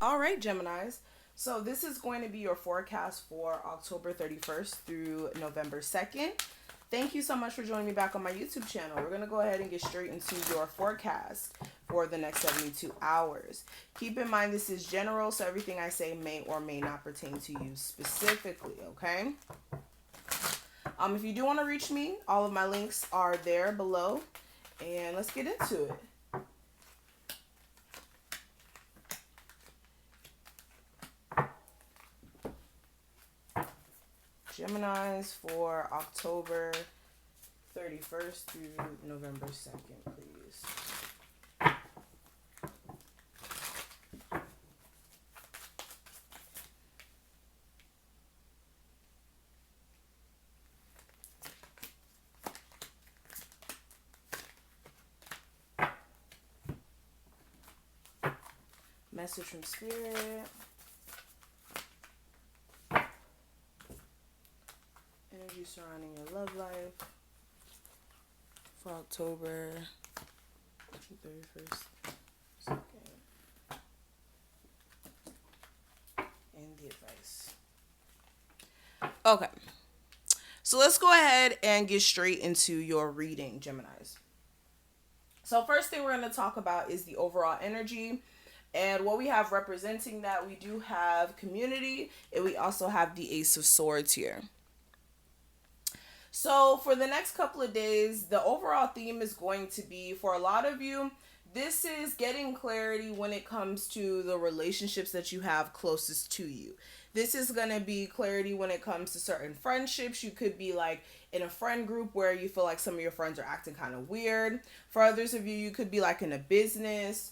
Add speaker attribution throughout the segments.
Speaker 1: All right, Geminis. So this is going to be your forecast for October 31st through November 2nd. Thank you so much for joining me back on my YouTube channel. We're going to go ahead and get straight into your forecast for the next 72 hours. Keep in mind this is general, so everything I say may or may not pertain to you specifically, okay? If you do want to reach me, all of my links are there below. And let's get into it. Geminis for October 31st through November 2nd, please. Message from Spirit. Energy surrounding your love life for October 31st, 2nd. And the advice. Okay. So let's go ahead and get straight into your reading, Geminis. So first thing we're going to talk about is the overall energy. And what we have representing that, we do have community, and we also have the Ace of Swords here. So for the next couple of days, the overall theme is going to be, for a lot of you, this is getting clarity when it comes to the relationships that you have closest to you. This is going to be clarity when it comes to certain friendships. You could be like in a friend group where you feel like some of your friends are acting kind of weird. For others of you, you could be like in a business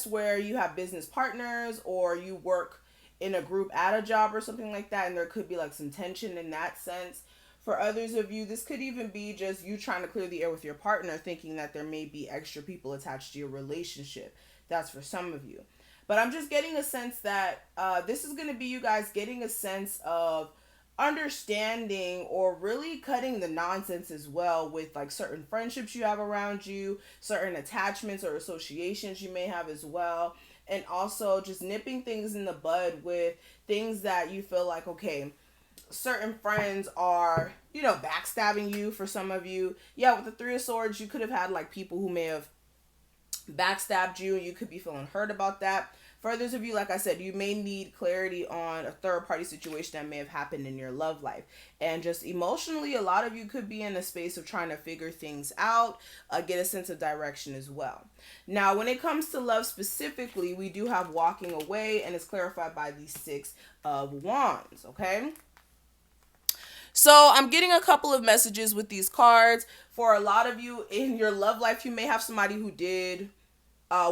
Speaker 1: where you have business partners, or you work in a group at a job or something like that, and there could be like some tension in that sense. For others of you, this could even be just you trying to clear the air with your partner, thinking that there may be extra people attached to your relationship. That's for some of you. But I'm just getting a sense that this is going to be you guys getting a sense of understanding, or really cutting the nonsense as well, with like certain friendships you have around you, certain attachments or associations you may have as well. And also just nipping things in the bud with things that you feel like, okay, certain friends are, backstabbing you for some of you. Yeah, with the Three of Swords, you could have had like people who may have backstabbed you, and you could be feeling hurt about that. For others of you, like I said, you may need clarity on a third party situation that may have happened in your love life. And just emotionally, a lot of you could be in a space of trying to figure things out, get a sense of direction as well. Now, when it comes to love specifically, we do have walking away, and it's clarified by the Six of Wands, okay? So I'm getting a couple of messages with these cards. For a lot of you in your love life, you may have somebody who did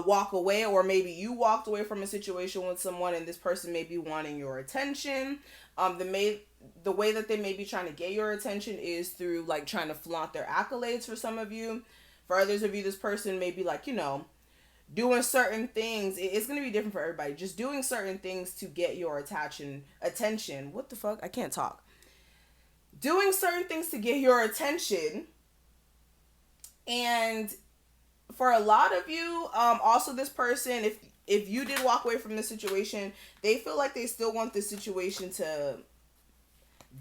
Speaker 1: walk away, or maybe you walked away from a situation with someone, and this person may be wanting your attention. The way that they may be trying to get your attention is through like trying to flaunt their accolades for some of you. For others of you, this person may be like, doing certain things. It's going to be different for everybody. Just doing certain things to get your attention. What the fuck? I can't talk. Doing certain things to get your attention. And for a lot of you, also this person, if you did walk away from the situation, they feel like they still want this situation to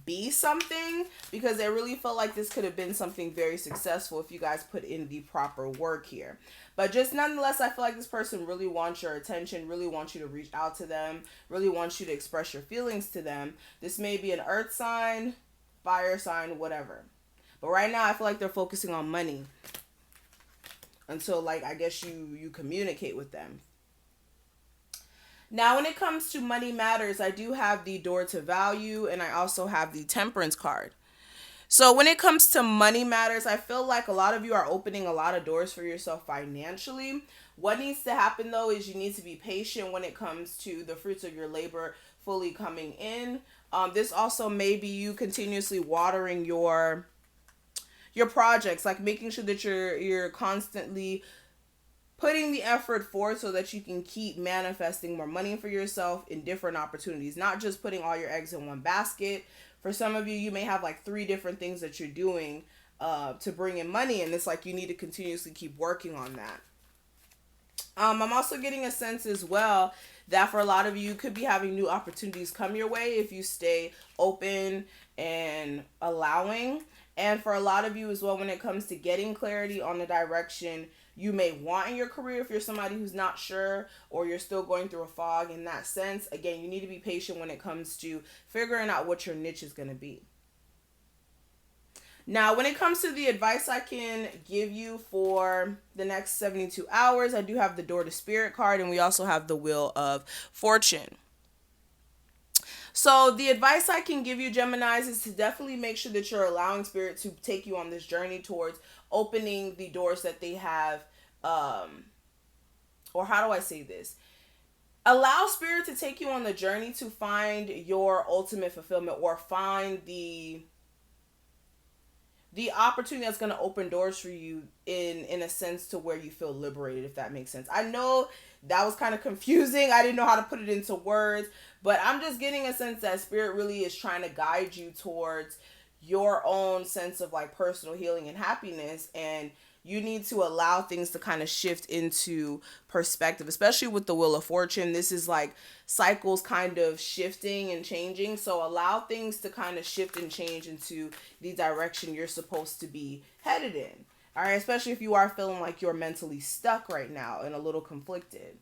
Speaker 1: be something, because they really felt like this could have been something very successful if you guys put in the proper work here. But just nonetheless, I feel like this person really wants your attention, really wants you to reach out to them, really wants you to express your feelings to them. This may be an earth sign, fire sign, whatever. But right now, I feel like they're focusing on money until, like, I guess you communicate with them. Now, when it comes to money matters, I do have the Door to Value, and I also have the Temperance card. So when it comes to money matters, I feel like a lot of you are opening a lot of doors for yourself financially. What needs to happen, though, is you need to be patient when it comes to the fruits of your labor fully coming in. This also may be you continuously watering your projects, like making sure that you're constantly putting the effort forth so that you can keep manifesting more money for yourself in different opportunities, not just putting all your eggs in one basket. For some of you, you may have like 3 different things that you're doing to bring in money, and it's like you need to continuously keep working on that. I'm also getting a sense as well that for a lot of you could be having new opportunities come your way if you stay open and allowing. And for a lot of you as well, when it comes to getting clarity on the direction you may want in your career, if you're somebody who's not sure or you're still going through a fog in that sense, again, you need to be patient when it comes to figuring out what your niche is going to be. Now, when it comes to the advice I can give you for the next 72 hours, I do have the Door to Spirit card, and we also have the Wheel of Fortune. So, the advice I can give you, Geminis, is to definitely make sure that you're allowing Spirit to take you on this journey towards opening the doors that they have. Or how do I say this? Allow Spirit to take you on the journey to find your ultimate fulfillment, or find the opportunity that's going to open doors for you in a sense to where you feel liberated, if that makes sense. I know that was kind of confusing. I didn't know how to put it into words, but I'm just getting a sense that Spirit really is trying to guide you towards your own sense of like personal healing and happiness, and you need to allow things to kind of shift into perspective, especially with the Wheel of Fortune. This is like cycles kind of shifting and changing. So allow things to kind of shift and change into the direction you're supposed to be headed in. All right, especially if you are feeling like you're mentally stuck right now and a little conflicted.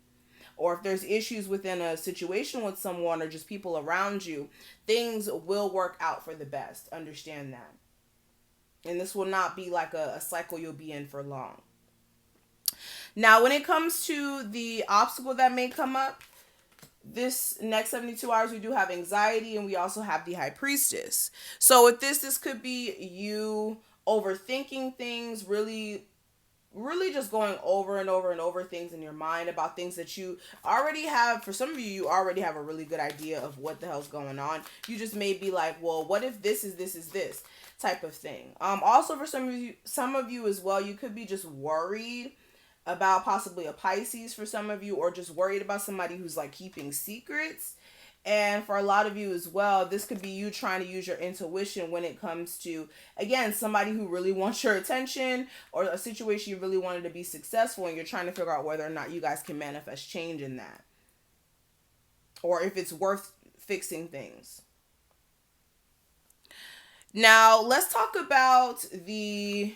Speaker 1: Or if there's issues within a situation with someone or just people around you, things will work out for the best. Understand that. And this will not be like a cycle you'll be in for long. Now, when it comes to the obstacle that may come up, this next 72 hours, we do have anxiety, and we also have the High Priestess. So with this could be you overthinking things, really just going over and over and over things in your mind about things that you already have. For some of you, you already have a really good idea of what the hell's going on. You just may be like, well, what if this is this type of thing. Also for some of you as well, you could be just worried about possibly a Pisces for some of you, or just worried about somebody who's like keeping secrets. And for a lot of you as well, this could be you trying to use your intuition when it comes to, again, somebody who really wants your attention, or a situation you really wanted to be successful, and you're trying to figure out whether or not you guys can manifest change in that, or if it's worth fixing things. Now, let's talk about the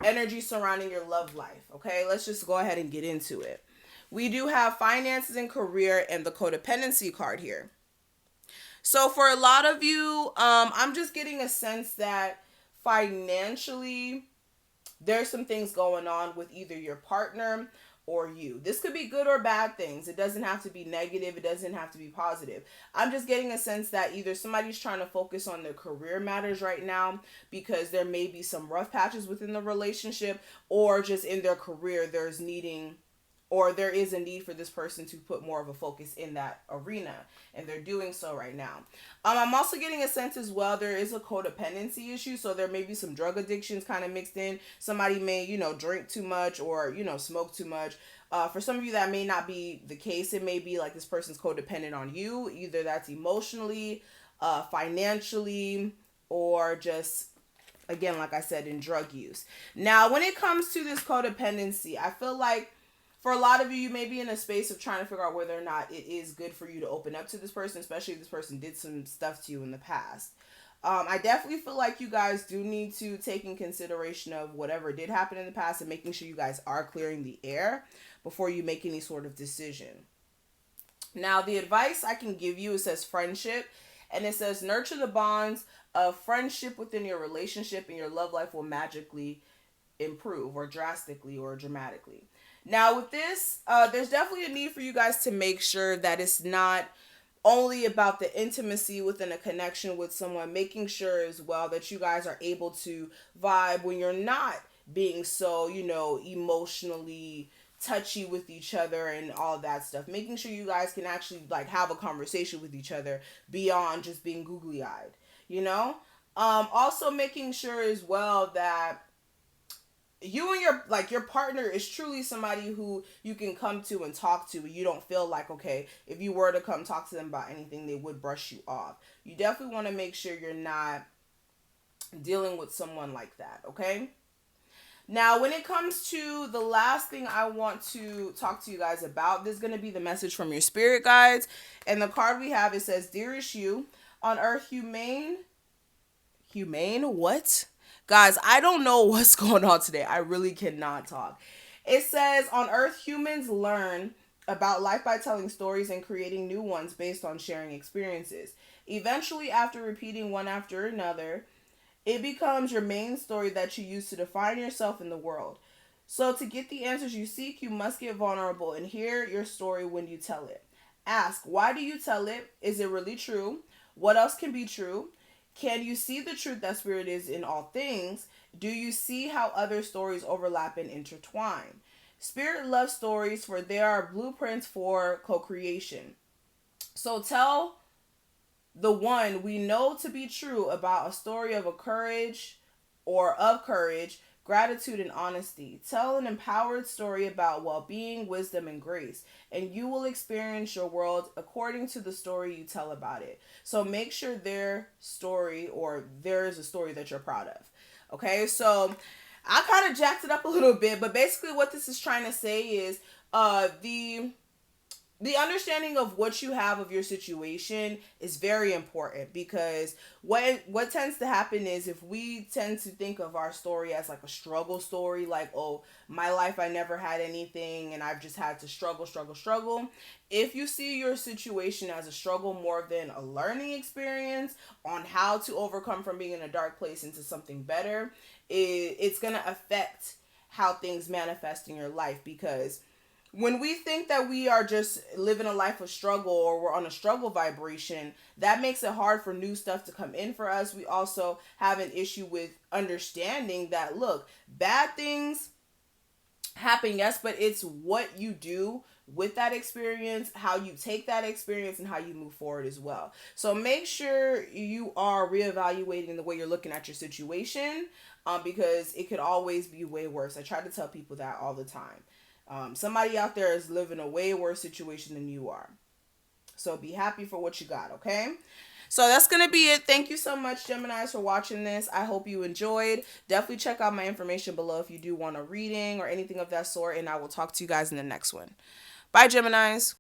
Speaker 1: energy surrounding your love life, okay? Let's just go ahead and get into it. We do have finances and career and the codependency card here. So for a lot of you, I'm just getting a sense that financially, there's some things going on with either your partner or you. This could be good or bad things. It doesn't have to be negative. It doesn't have to be positive. I'm just getting a sense that either somebody's trying to focus on their career matters right now because there may be some rough patches within the relationship, or just in their career there is a need for this person to put more of a focus in that arena, and they're doing so right now. I'm also getting a sense as well there is a codependency issue, so there may be some drug addictions kind of mixed in. Somebody may, drink too much, or, smoke too much. For some of you, that may not be the case. It may be like this person's codependent on you. Either that's emotionally, financially, or just, again, like I said, in drug use. Now, when it comes to this codependency, I feel like for a lot of you, you may be in a space of trying to figure out whether or not it is good for you to open up to this person, especially if this person did some stuff to you in the past. I definitely feel like you guys do need to take in consideration of whatever did happen in the past, and making sure you guys are clearing the air before you make any sort of decision. Now, the advice I can give you, it says friendship, and it says nurture the bonds of friendship within your relationship, and your love life will magically improve, or drastically, or dramatically. Now with this, there's definitely a need for you guys to make sure that it's not only about the intimacy within a connection with someone, making sure as well that you guys are able to vibe when you're not being so, emotionally touchy with each other and all that stuff. Making sure you guys can actually like have a conversation with each other beyond just being googly eyed, Also making sure as well that you and your partner is truly somebody who you can come to and talk to. You don't feel like, okay, if you were to come talk to them about anything, they would brush you off. You definitely want to make sure you're not dealing with someone like that, okay? Now, when it comes to the last thing I want to talk to you guys about, this is going to be the message from your spirit guides. And the card we have, it says, Dearest you, on earth humane, what? Guys, I don't know what's going on today. I really cannot talk. It says, on earth, humans learn about life by telling stories and creating new ones based on sharing experiences. Eventually, after repeating one after another, it becomes your main story that you use to define yourself in the world. So, to get the answers you seek, you must get vulnerable and hear your story when you tell it. Ask, why do you tell it? Is it really true? What else can be true? Can you see the truth that spirit is in all things? Do you see how other stories overlap and intertwine? Spirit loves stories, for they are blueprints for co creation. So, tell the one we know to be true about a story of a courage or of courage, gratitude, and honesty. Tell an empowered story about well being, wisdom, and grace, and you will experience your world according to the story you tell about it. So make sure their story or there is a story that you're proud of. Okay, so I kind of jacked it up a little bit, but basically what this is trying to say is the understanding of what you have of your situation is very important, because what tends to happen is if we tend to think of our story as like a struggle story, like, oh, my life, I never had anything and I've just had to struggle. If you see your situation as a struggle more than a learning experience on how to overcome from being in a dark place into something better, it's going to affect how things manifest in your life. Because when we think that we are just living a life of struggle or we're on a struggle vibration, that makes it hard for new stuff to come in for us. We also have an issue with understanding that, look, bad things happen, yes, but it's what you do with that experience, how you take that experience, and how you move forward as well. So make sure you are reevaluating the way you're looking at your situation, because it could always be way worse. I try to tell people that all the time. Somebody out there is living a way worse situation than you are. So be happy for what you got, okay? So that's going to be it. Thank you so much, Geminis, for watching this. I hope you enjoyed. Definitely check out my information below if you do want a reading or anything of that sort. And I will talk to you guys in the next one. Bye, Geminis.